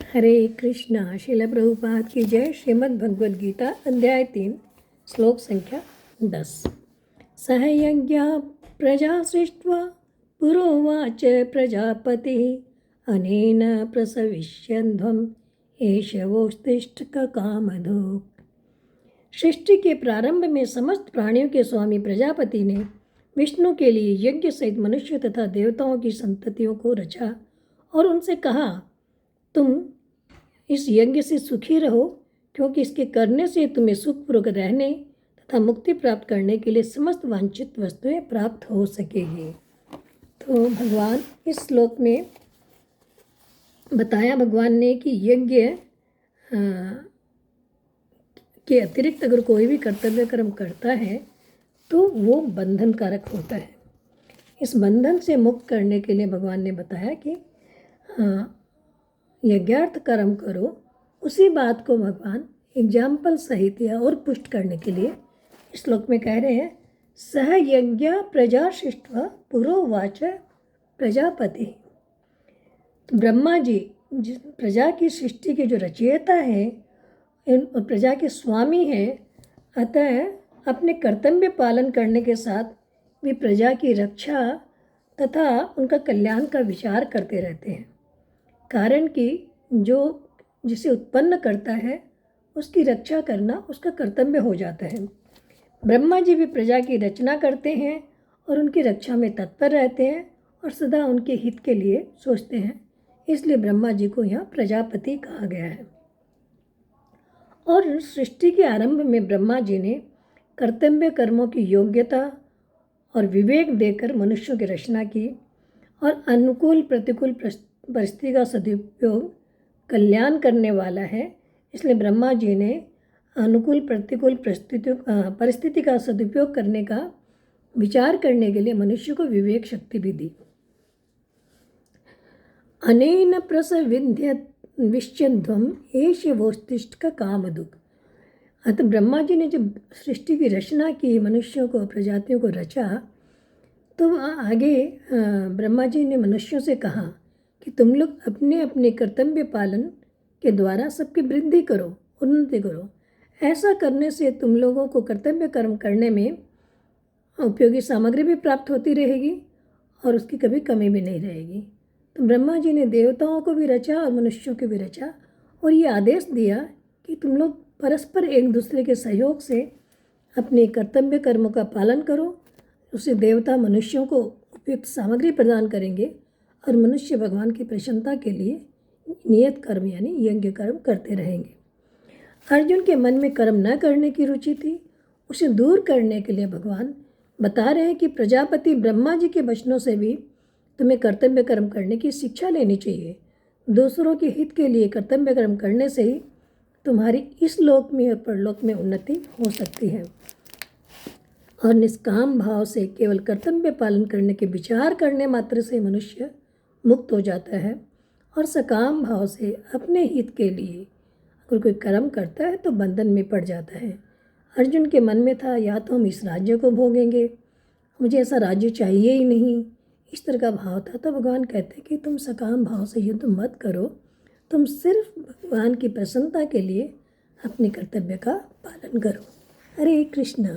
हरे कृष्णा। श्रील प्रभुपाद की जय। श्रीमद् भगवद गीता अध्याय 3 श्लोक संख्या 10। सह यज्ञा प्रजा सृष्ट्वा पुरोवाच प्रजापतिः अनेन प्रसविष्यध्वम् एष वोस्तिष्ठ कामधुक्। सृष्टि के प्रारंभ में समस्त प्राणियों के स्वामी प्रजापति ने विष्णु के लिए यज्ञ सहित मनुष्य तथा देवताओं की संततियों को रचा और उनसे कहा, तुम इस यज्ञ से सुखी रहो, क्योंकि इसके करने से तुम्हें सुखपूर्वक रहने तथा मुक्ति प्राप्त करने के लिए समस्त वांछित वस्तुएं प्राप्त हो सकेगी। तो भगवान इस श्लोक में बताया भगवान ने कि यज्ञ के अतिरिक्त अगर कोई भी कर्तव्य कर्म करता है तो वो बंधन कारक होता है। इस बंधन से मुक्त करने के लिए भगवान ने बताया कि यज्ञार्थ कर्म करो। उसी बात को भगवान एग्जाम्पल सहित या और पुष्ट करने के लिए इस श्लोक में कह रहे हैं, सह यज्ञ प्रजा सृष्ट्वा पुरोवाच प्रजापति। तो ब्रह्मा जी प्रजा की सृष्टि के जो रचयिता है और प्रजा के स्वामी हैं, अतः अपने कर्तव्य पालन करने के साथ वे प्रजा की रक्षा तथा उनका कल्याण का विचार करते रहते हैं। कारण कि जो जिसे उत्पन्न करता है उसकी रक्षा करना उसका कर्तव्य हो जाता है। ब्रह्मा जी भी प्रजा की रचना करते हैं और उनकी रक्षा में तत्पर रहते हैं और सदा उनके हित के लिए सोचते हैं। इसलिए ब्रह्मा जी को यहाँ प्रजापति कहा गया है। और सृष्टि के आरंभ में ब्रह्मा जी ने कर्तव्य कर्मों की योग्यता और विवेक देकर मनुष्यों की रचना की और अनुकूल प्रतिकूल परिस्थिति का सदुपयोग कल्याण करने वाला है। इसलिए ब्रह्मा जी ने अनुकूल प्रतिकूल परिस्थिति का सदुपयोग करने का विचार करने के लिए मनुष्य को विवेक शक्ति भी दी। अनेन प्रसविष्यध्वम् एष वोस्तिष्ठ कामधुक्। अतः ब्रह्मा जी ने जब सृष्टि की रचना की, मनुष्यों को प्रजातियों को रचा, तो आगे ब्रह्मा जी ने मनुष्यों से कहा कि तुम लोग अपने अपने कर्तव्य पालन के द्वारा सबकी वृद्धि करो, उन्नति करो। ऐसा करने से तुम लोगों को कर्तव्य कर्म करने में उपयोगी सामग्री भी प्राप्त होती रहेगी और उसकी कभी कमी भी नहीं रहेगी। तो ब्रह्मा जी ने देवताओं को भी रचा और मनुष्यों को भी रचा और ये आदेश दिया कि तुम लोग परस्पर एक दूसरे के सहयोग से अपने कर्तव्य कर्मों का पालन करो। उससे देवता मनुष्यों को उपयुक्त सामग्री प्रदान करेंगे और मनुष्य भगवान की प्रसन्नता के लिए नियत कर्म यानी यज्ञ कर्म करते रहेंगे। अर्जुन के मन में कर्म न करने की रुचि थी, उसे दूर करने के लिए भगवान बता रहे हैं कि प्रजापति ब्रह्मा जी के वचनों से भी तुम्हें कर्तव्य कर्म करने की शिक्षा लेनी चाहिए। दूसरों के हित के लिए कर्तव्य कर्म करने से ही तुम्हारी इस लोक में और परलोक में उन्नति हो सकती है। और निष्काम भाव से केवल कर्तव्य पालन करने के विचार करने मात्र से मनुष्य मुक्त हो जाता है और सकाम भाव से अपने हित के लिए अगर कोई कर्म करता है तो बंधन में पड़ जाता है। अर्जुन के मन में था, या तो हम इस राज्य को भोगेंगे, मुझे ऐसा राज्य चाहिए ही नहीं, इस तरह का भाव था। तो भगवान कहते हैं कि तुम सकाम भाव से युद्ध मत करो, तुम सिर्फ भगवान की प्रसन्नता के लिए अपने कर्तव्य का पालन करो। हरे कृष्णा।